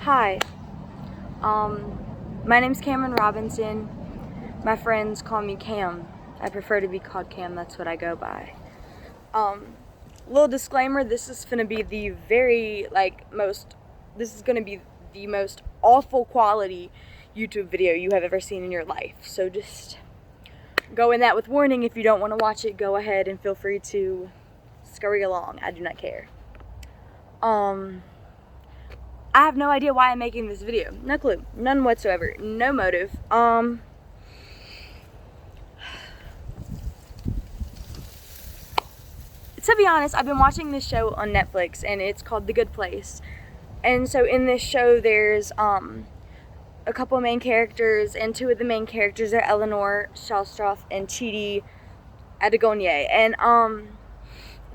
Hi, my name's Cameron Robinson. My friends call me Cam. I prefer to be called Cam, that's what I go by. Little disclaimer, this is gonna be the most awful quality YouTube video you have ever seen in your life. So just go in that with warning. If you don't want to watch it, go ahead and feel free to scurry along. I do not care. I have no idea why I'm making this video. No clue. None whatsoever. No motive. To be honest, I've been watching this show on Netflix and it's called The Good Place. And so in this show there's a couple of main characters, and two of the main characters are Eleanor Shellstrop and Chidi Adegoniyi. And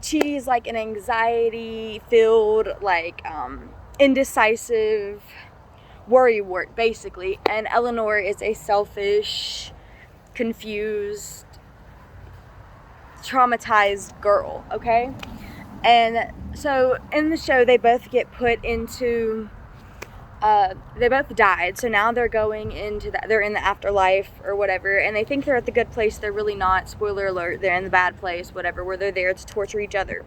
Chidi's like an anxiety-filled, indecisive worrywart, basically, and Eleanor is a selfish, confused, traumatized girl, okay? And so in the show they both get put into they both died, so now they're going into they're in the afterlife or whatever, and they think they're at the good place. They're really not. Spoiler alert, they're in the bad place, whatever, where they're there to torture each other.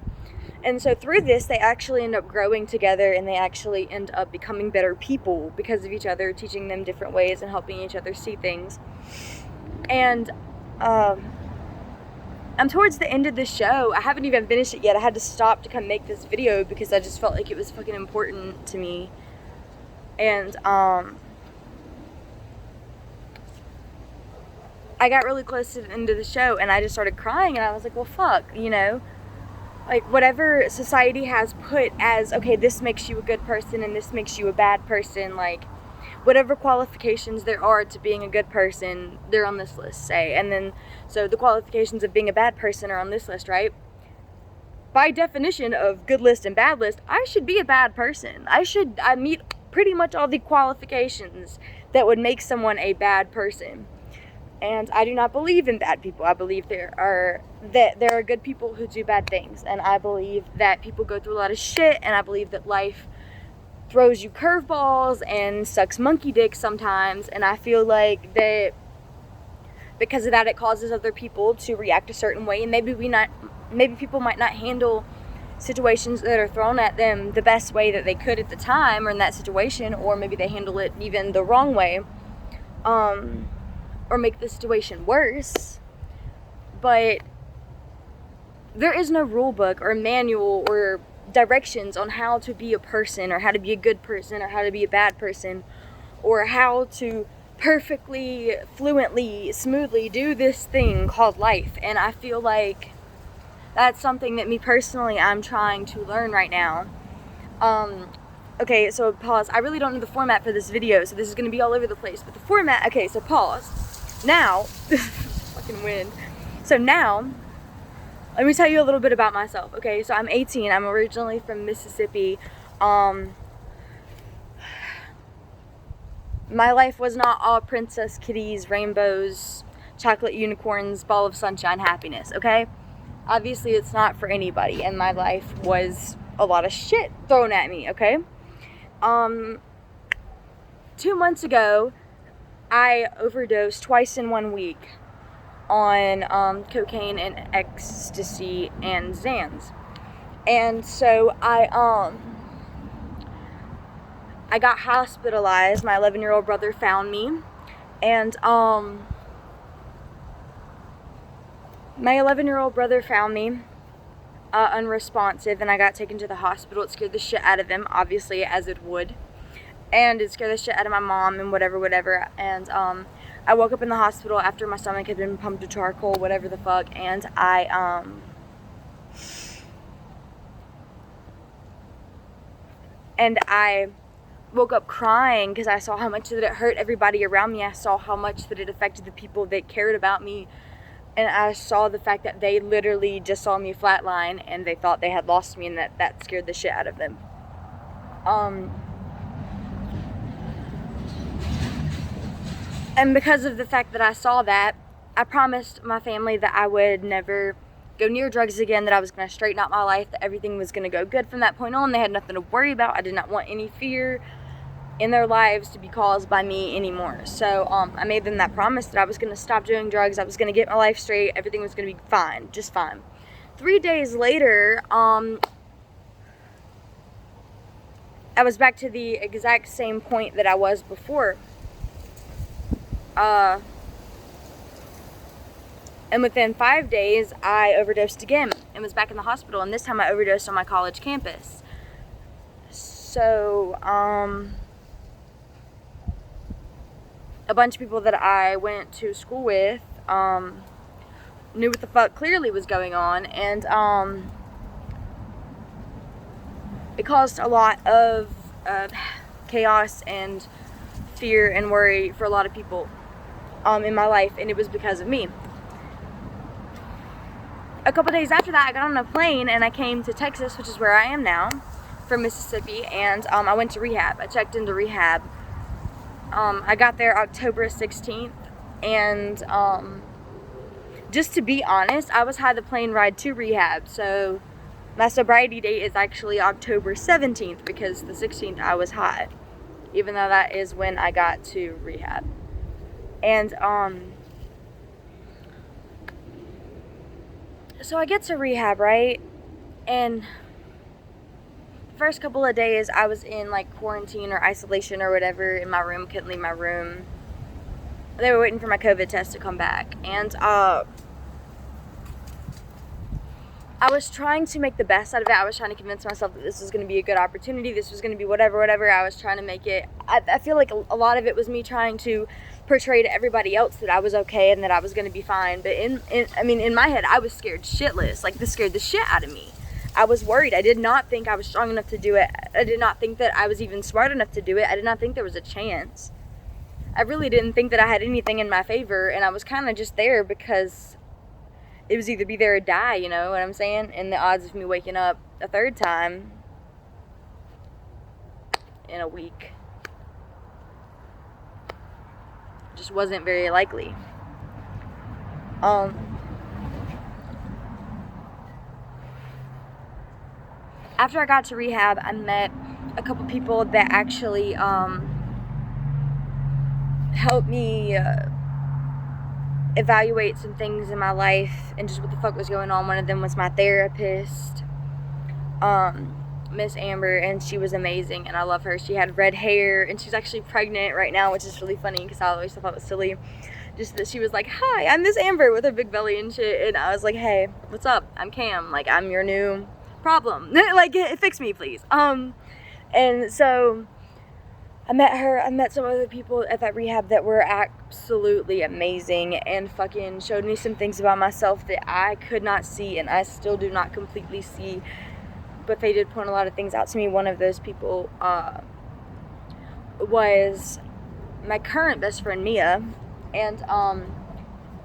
And so through this, they actually end up growing together, and they actually end up becoming better people because of each other, teaching them different ways and helping each other see things. And I'm towards the end of the show. I haven't even finished it yet. I had to stop to come make this video because I just felt like it was fucking important to me. And I got really close to the end of the show, and I just started crying, and I was like, well, fuck, you know? Like, whatever society has put as, okay, this makes you a good person and this makes you a bad person, like, whatever qualifications there are to being a good person, they're on this list, say. And then, so the qualifications of being a bad person are on this list, right? By definition of good list and bad list, I should be a bad person. I meet pretty much all the qualifications that would make someone a bad person. And I do not believe in bad people. I believe there are good people who do bad things. And I believe that people go through a lot of shit. And I believe that life throws you curveballs and sucks monkey dick sometimes. And I feel like that because of that, it causes other people to react a certain way. And maybe people might not handle situations that are thrown at them the best way that they could at the time or in that situation. Or maybe they handle it even the wrong way. Or make the situation worse. But there is no rule book or manual or directions on how to be a person, or how to be a good person, or how to be a bad person, or how to perfectly, fluently, smoothly do this thing called life. And I feel like that's something that me personally, I'm trying to learn right now. Okay, so pause. I really don't know the format for this video, so this is going to be all over the place. But the format, okay, so pause. Now, fucking wind. So now, let me tell you a little bit about myself. Okay, so I'm 18. I'm originally from Mississippi. My life was not all princess kitties, rainbows, chocolate unicorns, ball of sunshine, happiness, okay? Obviously, it's not for anybody, and my life was a lot of shit thrown at me, okay? 2 months ago, I overdosed twice in 1 week on cocaine and ecstasy and Xans. And so I got hospitalized. My 11-year-old brother found me, and unresponsive, and I got taken to the hospital. It scared the shit out of him, obviously, as it would. And it scared the shit out of my mom and whatever. And I woke up in the hospital after my stomach had been pumped with charcoal, whatever the fuck. And I woke up crying because I saw how much that it hurt everybody around me. I saw how much that it affected the people that cared about me. And I saw the fact that they literally just saw me flatline and they thought they had lost me, and that scared the shit out of them. And because of the fact that I saw that, I promised my family that I would never go near drugs again, that I was going to straighten out my life, that everything was going to go good from that point on. They had nothing to worry about. I did not want any fear. in their lives to be caused by me anymore. So I made them that promise that I was going to stop doing drugs, I was going to get my life straight, everything was going to be fine, just fine. 3 days later, I was back to the exact same point that I was before. And within 5 days, I overdosed again and was back in the hospital. And this time I overdosed on my college campus. So, a bunch of people that I went to school with knew what the fuck clearly was going on. And it caused a lot of chaos and fear and worry for a lot of people in my life. And it was because of me. A couple days after that, I got on a plane and I came to Texas, which is where I am now, from Mississippi, and I went to rehab. I checked into rehab. I got there October 16th, and just to be honest, I was had the plane ride to rehab, so my sobriety date is actually October 17th, because the 16th I was high, even though that is when I got to rehab. And so I get to rehab, right? And the first couple of days I was in like quarantine or isolation or whatever in my room, couldn't leave my room. They were waiting for my COVID test to come back. And I was trying to make the best out of it. I was trying to convince myself that this was going to be a good opportunity. This was going to be whatever. I was trying to make it. I feel like a lot of it was me trying to portray to everybody else that I was okay and that I was going to be fine. But in my head, I was scared shitless. Like, this scared the shit out of me. I was worried. I did not think I was strong enough to do it. I did not think that I was even smart enough to do it. I did not think there was a chance. I really didn't think that I had anything in my favor, and I was kind of just there because it was either be there or die, you know what I'm saying? And the odds of me waking up a third time in a week just wasn't very likely. After I got to rehab, I met a couple people that actually helped me evaluate some things in my life and just what the fuck was going on. One of them was my therapist, Miss Amber, and she was amazing, and I love her. She had red hair, and she's actually pregnant right now, which is really funny because I always thought it was silly. Just that she was like, "Hi, I'm Miss Amber," with her big belly and shit, and I was like, "Hey, what's up? I'm Cam. Like, I'm your new problem. Like, fix me, please." And so I met her. I met some other people at that rehab that were absolutely amazing and fucking showed me some things about myself that I could not see, and I still do not completely see, but they did point a lot of things out to me. One of those people was my current best friend, Mia. And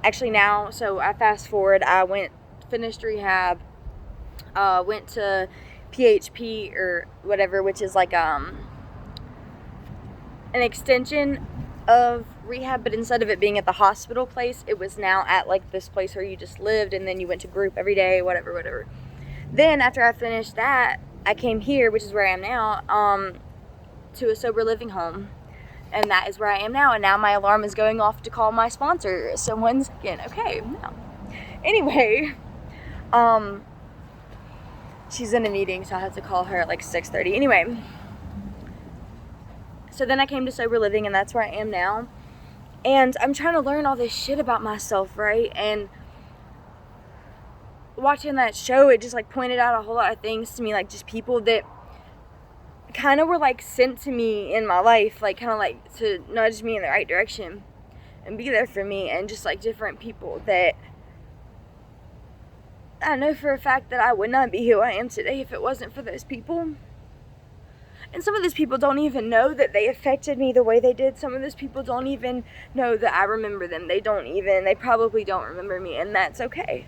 actually now, so I fast forward, I finished rehab, went to PHP or whatever, which is like an extension of rehab, but instead of it being at the hospital place, it was now at like this place where you just lived and then you went to group every day, whatever. Then after I finished that, I came here, which is where I am now, to a sober living home, and that is where I am now. And now my alarm is going off to call my sponsor. So 1 second. Okay, no. Anyway, she's in a meeting, so I have to call her at like 6:30. Anyway, so then I came to sober living, and that's where I am now. And I'm trying to learn all this shit about myself, right? And watching that show, it just like pointed out a whole lot of things to me, like just people that kind of were like sent to me in my life, like kind of like to nudge me in the right direction and be there for me, and just like different people that I know for a fact that I would not be who I am today if it wasn't for those people. And some of those people don't even know that they affected me the way they did. Some of those people don't even know that I remember them. They probably don't remember me, and that's okay.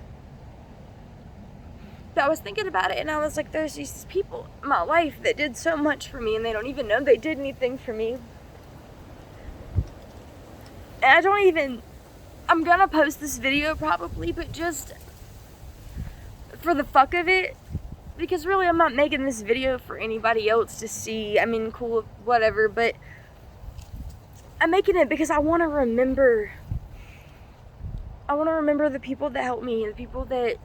But I was thinking about it, and I was like, there's these people in my life that did so much for me, and they don't even know they did anything for me. And I'm gonna post this video probably, but just for the fuck of it, because really I'm not making this video for anybody else to see. I mean, cool, whatever, but I'm making it because I want to remember the people that helped me, the people that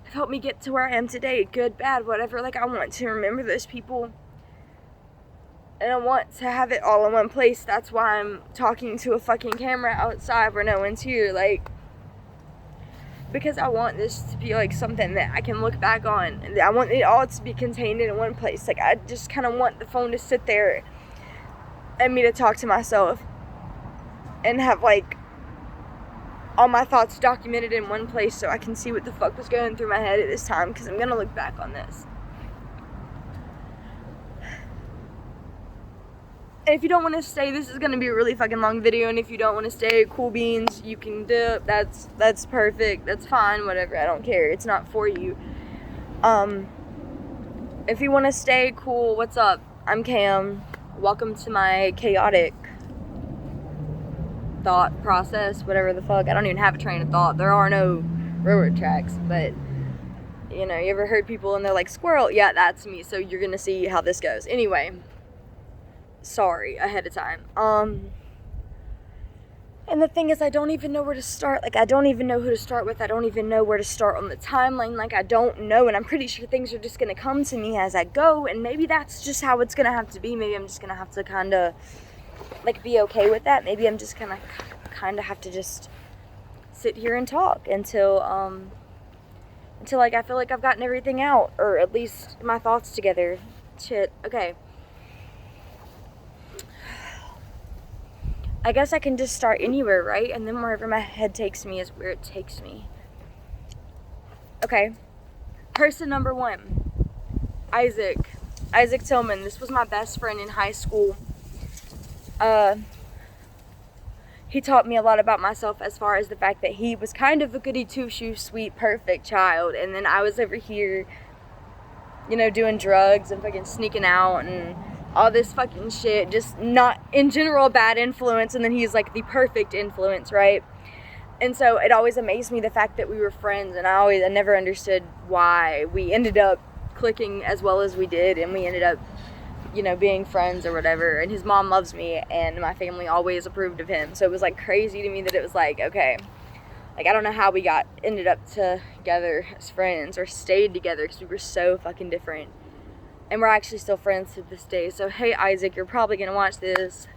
have helped me get to where I am today, good, bad, whatever. Like, I want to remember those people, and I want to have it all in one place. That's why I'm talking to a fucking camera outside where no one's here, like, because I want this to be, like, something that I can look back on. I want it all to be contained in one place. Like, I just kind of want the phone to sit there and me to talk to myself and have, like, all my thoughts documented in one place so I can see what the fuck was going through my head at this time, because I'm gonna look back on this. And if you don't want to stay, this is gonna be a really fucking long video, and if you don't want to stay, cool beans, you can dip. That's perfect. That's fine, whatever. I don't care. It's not for you. If you want to stay, cool. What's up? I'm Cam. Welcome to my chaotic thought process, whatever the fuck. I don't even have a train of thought. There are no railroad tracks, but you know, you ever heard people and they're like, squirrel? Yeah, that's me. So you're gonna see how this goes. Anyway, sorry ahead of time. And the thing is, I don't even know where to start. Like, I don't even know who to start with. I don't even know where to start on the timeline. Like, I don't know, and I'm pretty sure things are just gonna come to me as I go, and maybe that's just how it's gonna have to be. Maybe I'm just gonna have to kind of, like, be okay with that. Maybe I'm just gonna kind of have to just sit here and talk until like, I feel like I've gotten everything out, or at least my thoughts together. Shit, okay. I guess I can just start anywhere, right? And then wherever my head takes me is where it takes me. Okay. Person number 1. Isaac Tillman. This was my best friend in high school. He taught me a lot about myself, as far as the fact that he was kind of a goody two-shoes, sweet, perfect child. And then I was over here, you know, doing drugs and fucking sneaking out and all this fucking shit, just not, in general, bad influence, and then he's like the perfect influence, right? And so it always amazed me, the fact that we were friends, and I never understood why we ended up clicking as well as we did, and we ended up, you know, being friends or whatever. And his mom loves me, and my family always approved of him, so it was like crazy to me that it was like, okay, like, I don't know how we ended up together as friends, or stayed together, because we were so fucking different. And we're actually still friends to this day. So, hey, Isaac, you're probably going to watch this.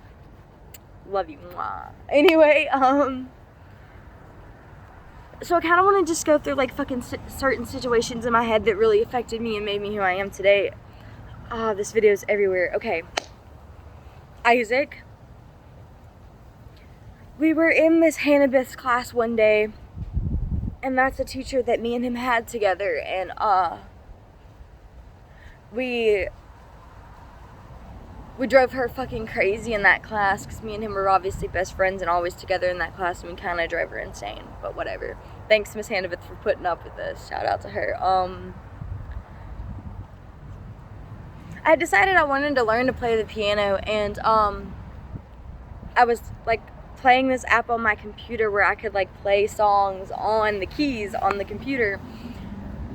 Love you. Mwah. Anyway, so I kind of want to just go through, like, fucking certain situations in my head that really affected me and made me who I am today. This video's everywhere. Okay. Isaac. We were in Miss Hannabith's class one day. And that's a teacher that me and him had together. And, we drove her fucking crazy in that class, because me and him were obviously best friends and always together in that class, and we kind of drove her insane, but whatever. Thanks, Miss Hannabith, for putting up with this. Shout out to her. I decided I wanted to learn to play the piano, and I was like playing this app on my computer where I could like play songs on the keys on the computer.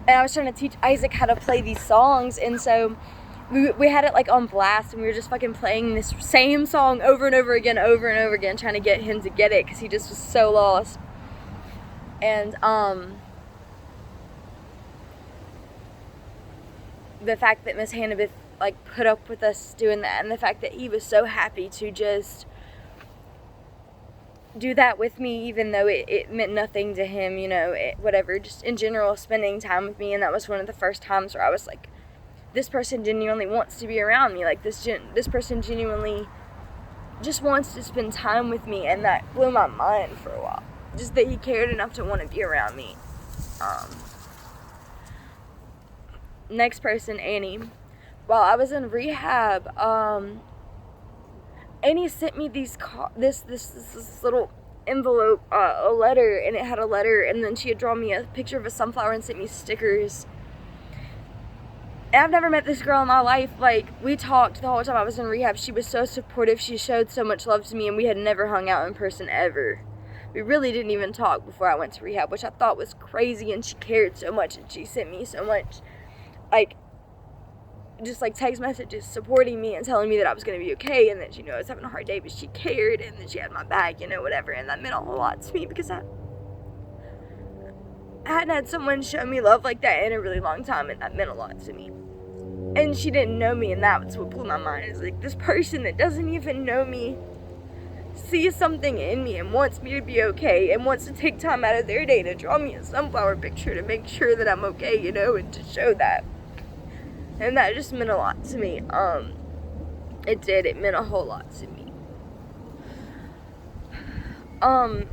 And I was trying to teach Isaac how to play these songs, and so we had it like on blast, and we were just fucking playing this same song over and over again, trying to get him to get it, because he just was so lost. And the fact that Miss Hannabith like put up with us doing that, and the fact that he was so happy to just do that with me, even though it meant nothing to him, you know, whatever, just in general, spending time with me. And that was one of the first times where I was like, this person genuinely wants to be around me, like this person genuinely just wants to spend time with me. And that blew my mind for a while, just that he cared enough to want to be around me. Next person, Annie. While I was in rehab, Annie sent me this little envelope, a letter, and it had a letter, and then she had drawn me a picture of a sunflower and sent me stickers. And I've never met this girl in my life. Like, we talked the whole time I was in rehab. She was so supportive. She showed so much love to me, and we had never hung out in person ever. We really didn't even talk before I went to rehab, which I thought was crazy, and she cared so much, and she sent me so much. like, just, like, text messages supporting me and telling me that I was going to be okay, and that, I was having a hard day, but she cared, and that she had my back, whatever, and that meant a whole lot to me, because I hadn't had someone show me love like that in a really long time, and that meant a lot to me. And she didn't know me, and that's what blew my mind, is, like, this person that doesn't even know me sees something in me and wants me to be okay, and wants to take time out of their day to draw me a sunflower picture to make sure that I'm okay, and to show that. And that just meant a lot to me. It meant a whole lot to me. I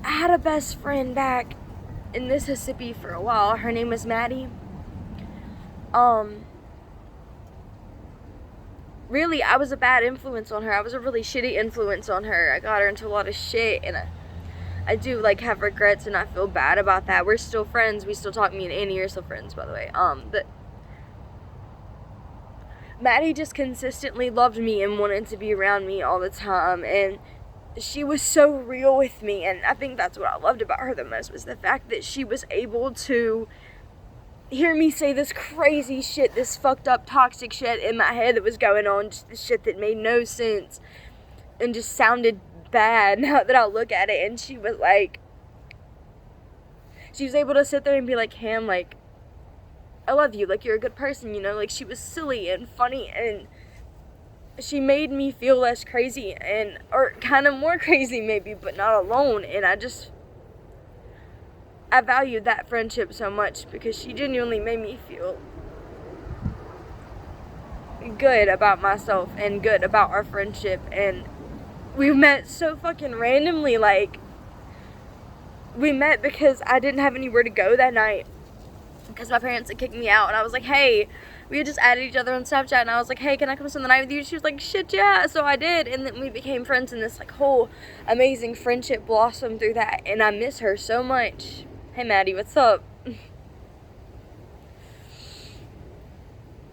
had a best friend back in Mississippi for a while. Her name was Maddie. Really, I was a bad influence on her. I was a really shitty influence on her. I got her into a lot of shit, and I do, like, have regrets, and I feel bad about that. We're still friends. We still talk. Me and Annie are still friends, by the way. But Maddie just consistently loved me and wanted to be around me all the time, and she was so real with me, and I think that's what I loved about her the most, was the fact that she was able to hear me say this crazy shit, this fucked up toxic shit in my head that was going on, just the shit that made no sense and just sounded bad now that I look at it. And she was able to sit there and be like, Ham, like, I love you, like, you're a good person, like, she was silly and funny, and she made me feel less crazy, or kind of more crazy maybe, but not alone. And I valued that friendship so much, because she genuinely made me feel good about myself and good about our friendship. And we met so fucking randomly. Like, we met because I didn't have anywhere to go that night, because my parents had kicked me out, and I was like, hey, we had just added each other on Snapchat, and I was like, hey, can I come spend the night with you? She was like, shit, yeah. So I did, and then we became friends, and this, like, whole amazing friendship blossomed through that, and I miss her so much. Hey, Maddie, what's up?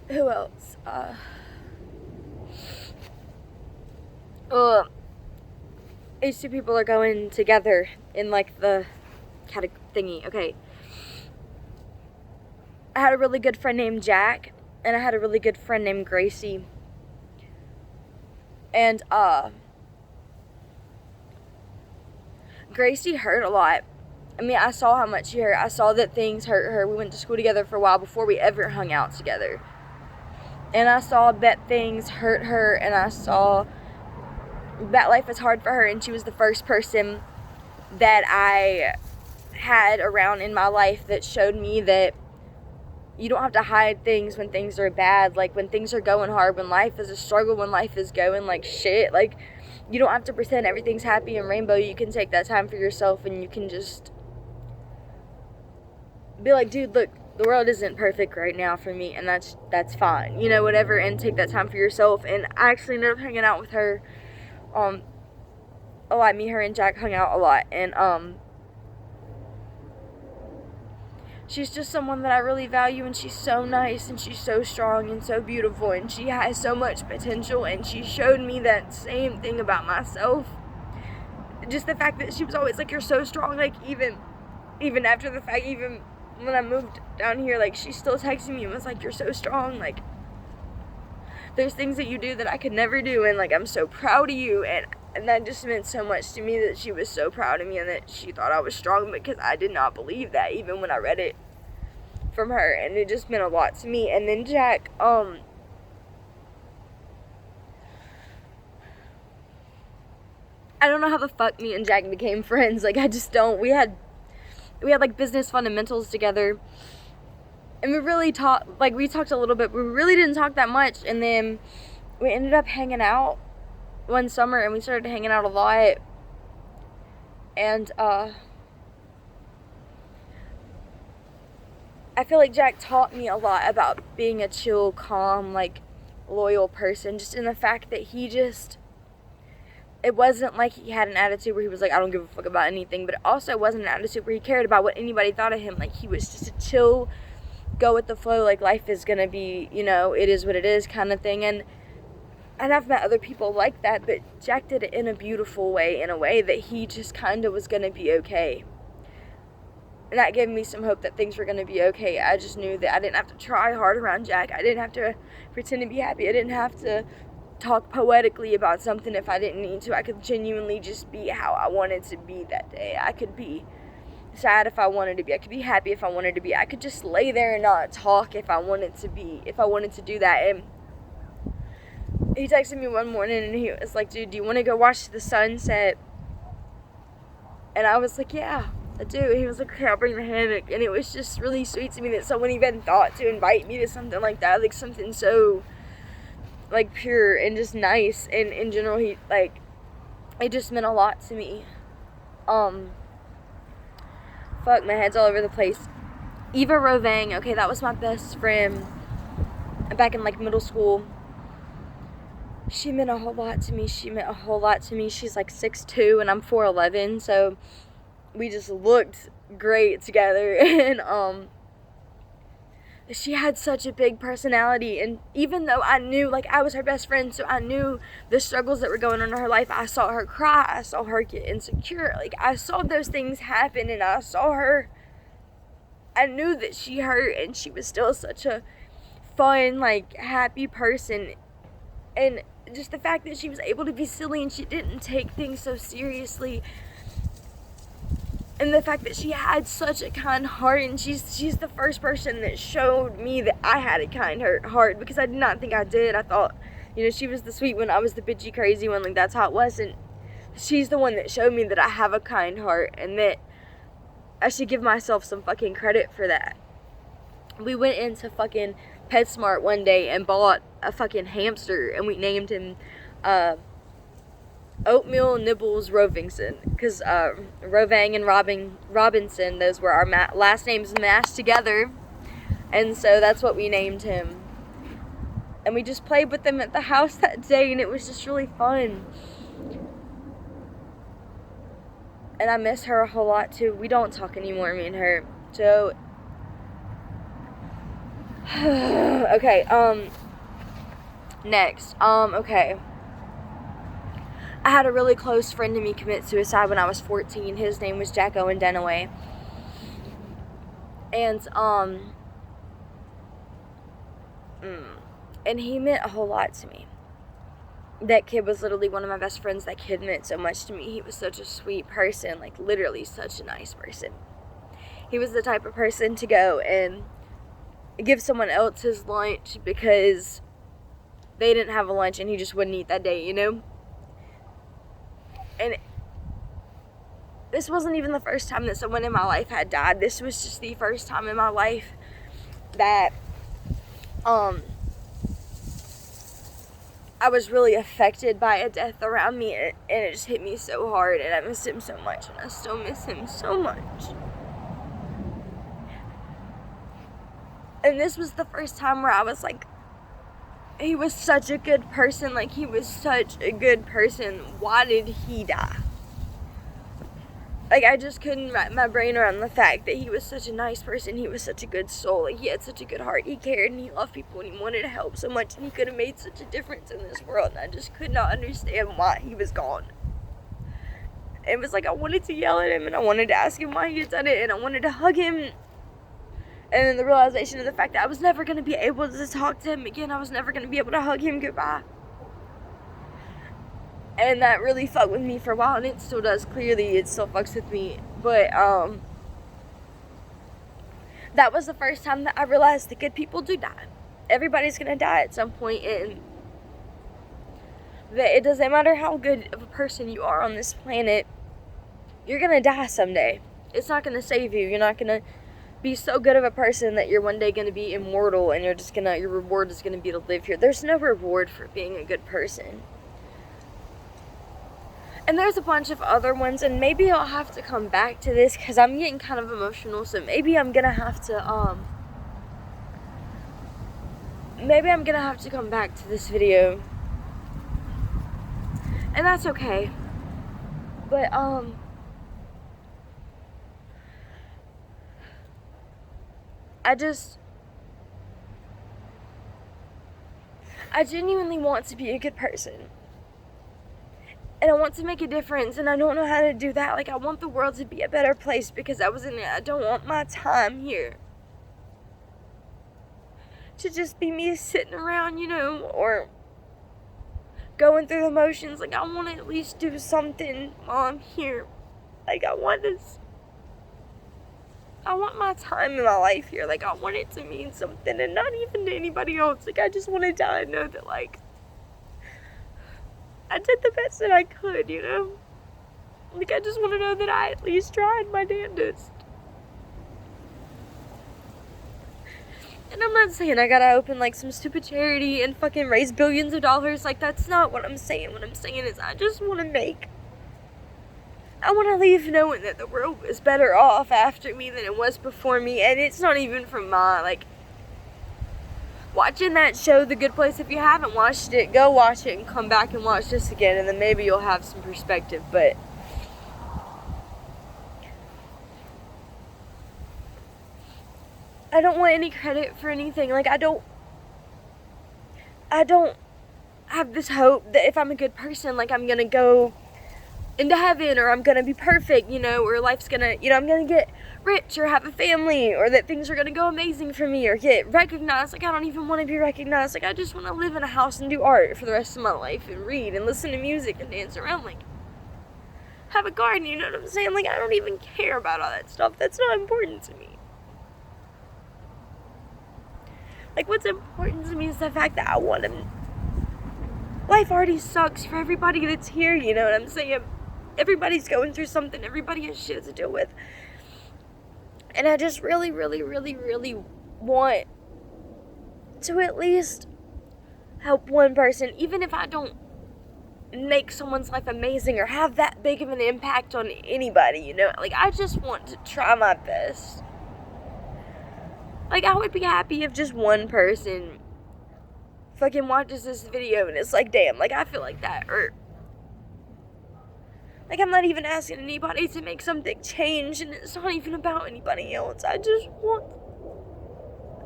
Who else? These two people are going together in, like, the thingy. Okay. I had a really good friend named Jack, and I had a really good friend named Gracie. And, Gracie hurt a lot. I mean, I saw how much she hurt. I saw that things hurt her. We went to school together for a while before we ever hung out together. And I saw that things hurt her, and I saw that life was hard for her, and she was the first person that I had around in my life that showed me that you don't have to hide things when things are bad. Like, when things are going hard, when life is a struggle, when life is going like shit, like, you don't have to pretend everything's happy and rainbow. You can take that time for yourself, and you can just be like, dude, look, the world isn't perfect right now for me, and that's fine, whatever, and take that time for yourself. And I actually ended up hanging out with her a lot. Me, her, and Jack hung out a lot, and she's just someone that I really value, and she's so nice, and she's so strong and so beautiful, and she has so much potential, and she showed me that same thing about myself. Just the fact that she was always like, you're so strong, like, even after the fact, even when I moved down here, like, she still texted me and was like, you're so strong, like, there's things that you do that I could never do, and, like, I'm so proud of you. And that just meant so much to me, that she was so proud of me and that she thought I was strong, because I did not believe that even when I read it from her, and it just meant a lot to me. And then Jack, I don't know how the fuck me and Jack became friends. Like, I just don't. We had like business fundamentals together, and we really talked, like, we talked a little bit, but we really didn't talk that much. And then we ended up hanging out one summer, and we started hanging out a lot. And I feel like Jack taught me a lot about being a chill, calm, like, loyal person, just in the fact that it wasn't like he had an attitude where he was like, I don't give a fuck about anything, but it also wasn't an attitude where he cared about what anybody thought of him. Like, he was just a chill, go with the flow, like, life is gonna be, it is what it is kind of thing. And I've met other people like that, but Jack did it in a beautiful way, in a way that he just kind of was gonna be okay. And that gave me some hope that things were going to be okay. I just knew that I didn't have to try hard around Jack. I didn't have to pretend to be happy. I didn't have to talk poetically about something if I didn't need to. I could genuinely just be how I wanted to be that day. I could be sad if I wanted to be. I could be happy if I wanted to be. I could just lay there and not talk if I wanted to be, if I wanted to do that. And he texted me one morning and he was like, dude, do you want to go watch the sunset? And I was like, yeah, I do. He was like, okay, I'll bring the hammock. And it was just really sweet to me that someone even thought to invite me to something like that. Like something so like pure and just nice. And in general, he like, it just meant a lot to me. Fuck, my head's all over the place. Eva Rovang, okay, that was my best friend back in like middle school. She meant a whole lot to me. She's like 6'2" and I'm 4'11", so we just looked great together. And she had such a big personality, and even though I knew, like, I was her best friend, so I knew the struggles that were going on in her life. I saw her cry, I saw her get insecure, like, I saw those things happen, and I knew that she hurt, and she was still such a fun, like, happy person. And just the fact that she was able to be silly and she didn't take things so seriously, and the fact that she had such a kind heart, and she's the first person that showed me that I had a kind heart, because I did not think I did. I thought, she was the sweet one, I was the bitchy crazy one, like that's how it was. And she's the one that showed me that I have a kind heart and that I should give myself some fucking credit for that. We went into fucking PetSmart one day and bought a fucking hamster, and we named him Oatmeal Nibbles Rovingson, because Rovang and Robinson, those were our last names mashed together, and so that's what we named him. And we just played with them at the house that day, and it was just really fun. And I miss her a whole lot too. We don't talk anymore, me and her. So okay, next, okay. I had a really close friend to me commit suicide when I was 14. His name was Jack Owen Denaway. And, and he meant a whole lot to me. That kid was literally one of my best friends. That kid meant so much to me. He was such a sweet person, like literally such a nice person. He was the type of person to go and give someone else his lunch because they didn't have a lunch and he just wouldn't eat that day, And this wasn't even the first time that someone in my life had died. This was just the first time in my life that I was really affected by a death around me, and it just hit me so hard, and I missed him so much, and I still miss him so much. And this was the first time where I was like, he was such a good person. Like, he was such a good person. Why did he die? Like, I just couldn't wrap my brain around the fact that he was such a nice person. He was such a good soul. Like, he had such a good heart. He cared and he loved people and he wanted to help so much. And he could have made such a difference in this world. And I just could not understand why he was gone. It was like I wanted to yell at him and I wanted to ask him why he had done it. And I wanted to hug him. And then the realization of the fact that I was never going to be able to talk to him again. I was never going to be able to hug him goodbye. And that really fucked with me for a while. And it still does. Clearly, it still fucks with me. But, that was the first time that I realized that good people do die. Everybody's going to die at some point. And that it doesn't matter how good of a person you are on this planet. You're going to die someday. It's not going to save you. You're not going to be so good of a person that you're one day going to be immortal and your reward is going to be to live here. There's no reward for being a good person. And there's a bunch of other ones, and maybe I'll have to come back to this because I'm getting kind of emotional, so maybe I'm going to have to come back to this video. And that's okay. But I genuinely want to be a good person. And I want to make a difference, and I don't know how to do that. Like, I want the world to be a better place because I was in it. I don't want my time here to just be me sitting around, you know, or going through the motions. Like, I want to at least do something while I'm here. Like, I want my time in my life here. Like, I want it to mean something, and not even to anybody else. Like, I just want to die and know that, like, I did the best that I could, you know? Like, I just want to know that I at least tried my damnedest. And I'm not saying I gotta open, like, some stupid charity and fucking raise billions of dollars. Like, that's not what I'm saying. What I'm saying is I just want to leave knowing that the world was better off after me than it was before me. And it's not even from my, like, watching that show, The Good Place. If you haven't watched it, go watch it and come back and watch this again, and then maybe you'll have some perspective. But I don't want any credit for anything. Like, I don't have this hope that if I'm a good person, like, I'm gonna go into heaven, or I'm gonna be perfect, you know, or life's gonna, you know, I'm gonna get rich or have a family, or that things are gonna go amazing for me or get recognized. Like, I don't even want to be recognized. Like, I just want to live in a house and do art for the rest of my life and read and listen to music and dance around, like, have a garden, you know what I'm saying? Like, I don't even care about all that stuff. That's not important to me. Like, what's important to me is the fact that I want to. Life already sucks for everybody that's here, you know what I'm saying? Everybody's going through something. Everybody has shit to deal with. And I just really, really, really, really want to at least help one person, even if I don't make someone's life amazing or have that big of an impact on anybody, you know? Like, I just want to try my best. Like, I would be happy if just one person fucking watches this video and it's like, damn, like, I feel like that, or, like, I'm not even asking anybody to make something change, and it's not even about anybody else. I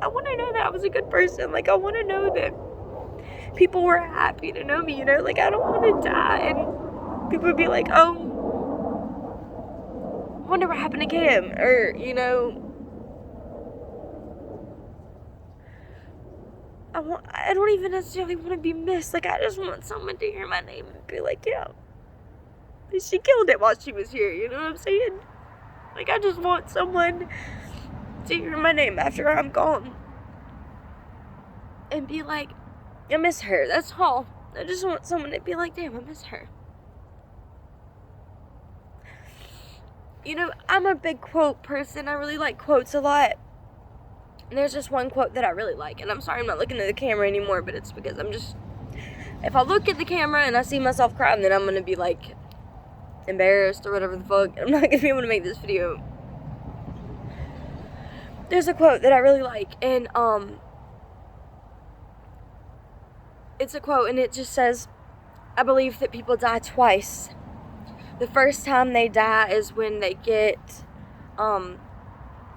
want to know that I was a good person. Like, I want to know that people were happy to know me, you know? Like, I don't want to die and people would be like, oh, I wonder what happened to Cam, or, you know, I don't even necessarily want to be missed. Like, I just want someone to hear my name and be like, yeah, she killed it while she was here, you know what I'm saying? Like, I just want someone to hear my name after I'm gone and be like, I miss her. That's all. I just want someone to be like, damn, I miss her. You know, I'm a big quote person. I really like quotes a lot. And there's just one quote that I really like. And I'm sorry I'm not looking at the camera anymore, but it's because I'm just, if I look at the camera and I see myself crying, then I'm going to be, like, embarrassed or whatever the fuck. I'm not going to be able to make this video. There's a quote that I really like, and, it's a quote, and it just says, I believe that people die twice. The first time they die is when they get,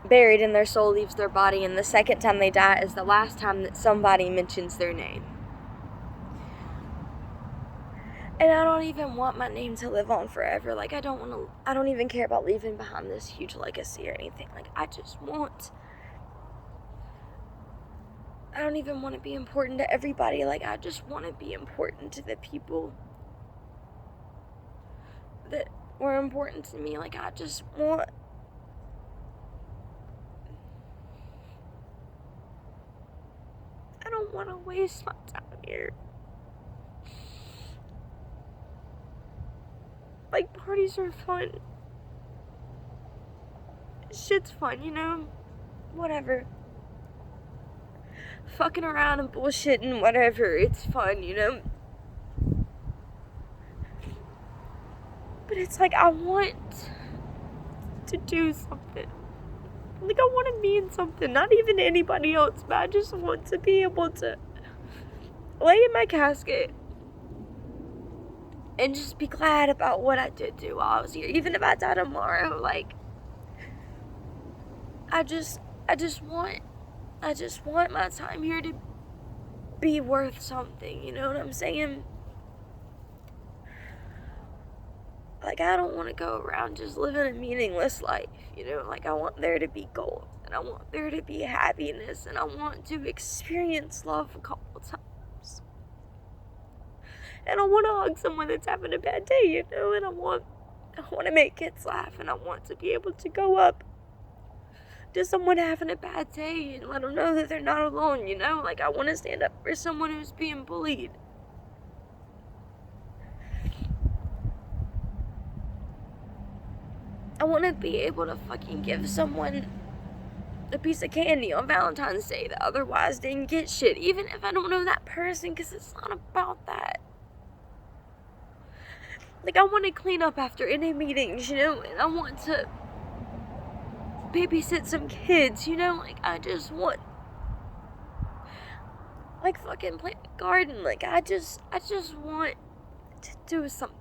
buried and their soul leaves their body, and the second time they die is the last time that somebody mentions their name. And I don't even want my name to live on forever. Like, I don't even care about leaving behind this huge legacy or anything. Like, I don't even want to be important to everybody. Like, I just want to be important to the people that were important to me. Like, I don't want to waste my time here. Like, parties are fun. Shit's fun, you know? Whatever. Fucking around and bullshitting, whatever. It's fun, you know? But it's like, I want to do something. Like, I want to mean something. Not even to anybody else, but I just want to be able to lay in my casket and just be glad about what I did do while I was here. Even if I die tomorrow, like, I just want my time here to be worth something, you know what I'm saying? like, I don't want to go around just living a meaningless life, you know? Like, I want there to be gold, and I want there to be happiness, and I want to experience love a couple times. And I want to hug someone that's having a bad day, you know? And I want to make kids laugh, and I want to be able to go up to someone having a bad day and let them know that they're not alone, you know? Like, I want to stand up for someone who's being bullied. I want to be able to fucking give someone a piece of candy on Valentine's Day that otherwise didn't get shit, even if I don't know that person, because it's not about that. Like, I want to clean up after any meetings, you know, and I want to babysit some kids, you know, like, I just want, like, fucking plant a garden, like, I just want to do something.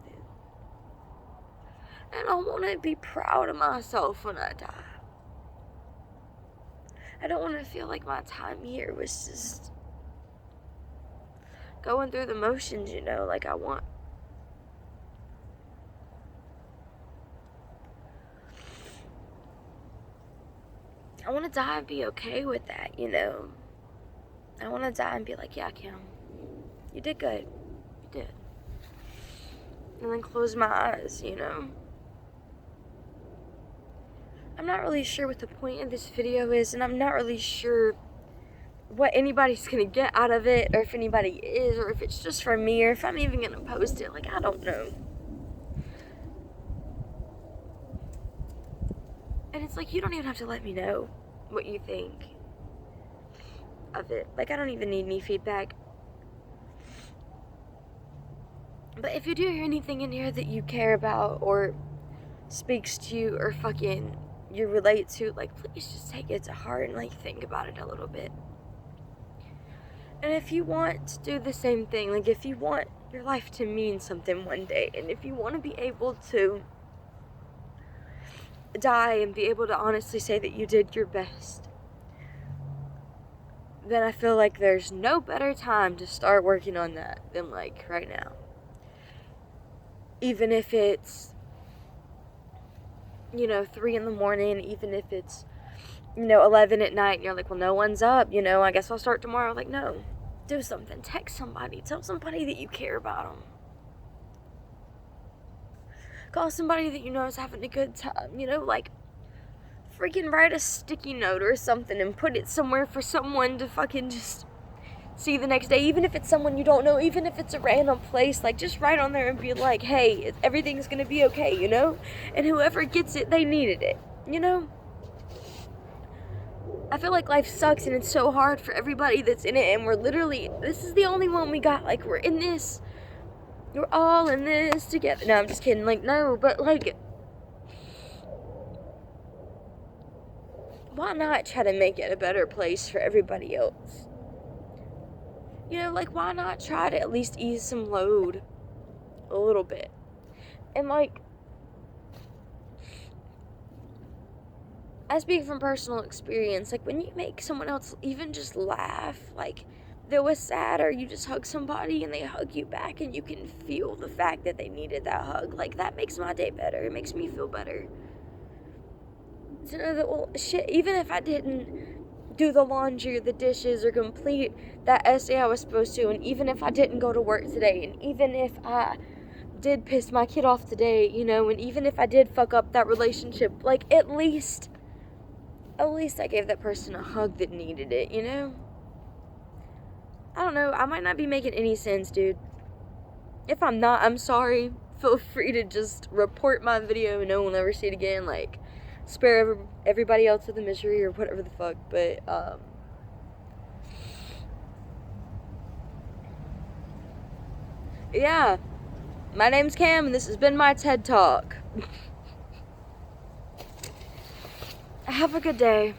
And I want to be proud of myself when I die. I don't want to feel like my time here was just going through the motions, you know, like, I want to die and be okay with that, you know. I want to die and be like, yeah, Kim, you did good. You did. And then close my eyes, you know. I'm not really sure what the point of this video is, and I'm not really sure what anybody's gonna get out of it, or if anybody is, or if it's just for me, or if I'm even gonna post it. Like, I don't know. And it's like, you don't even have to let me know what you think of it. Like, I don't even need any feedback. But if you do hear anything in here that you care about, or speaks to you, or fucking you relate to, like, please just take it to heart and, like, think about it a little bit. And if you want to do the same thing, like, if you want your life to mean something one day, and if you want to be able to die and be able to honestly say that you did your best, then I feel like there's no better time to start working on that than, like, right now. Even if it's, you know, 3 in the morning, even if it's, you know, 11 at night, and you're like, well, no one's up, you know, I guess I'll start tomorrow. Like, no, do something. Text somebody. Tell somebody that you care about them. Call somebody that you know is having a good time, you know, like, freaking write a sticky note or something and put it somewhere for someone to fucking just see the next day, even if it's someone you don't know, even if it's a random place. Like, just write on there and be like, hey, everything's gonna be okay, you know? And whoever gets it, they needed it, you know? I feel like life sucks and it's so hard for everybody that's in it, and we're literally, this is the only one we got. Like, we're in this, we're all in this together. No, I'm just kidding. Like, no, but, like, why not try to make it a better place for everybody else? You know, like, why not try to at least ease some load a little bit? And, like, I speak from personal experience. Like, when you make someone else even just laugh, like, that was sad, or you just hug somebody and they hug you back and you can feel the fact that they needed that hug, like, that makes my day better. It makes me feel better. To know that, well, shit, even if I didn't do the laundry or the dishes or complete that essay I was supposed to, and even if I didn't go to work today, and even if I did piss my kid off today, you know, and even if I did fuck up that relationship, like, at least I gave that person a hug that needed it, you know? I don't know, I might not be making any sense, dude. If I'm not, I'm sorry. Feel free to just report my video and no one will ever see it again, like, spare everybody else of the misery or whatever the fuck, but, yeah, my name's Cam, and this has been my TED Talk. Have a good day.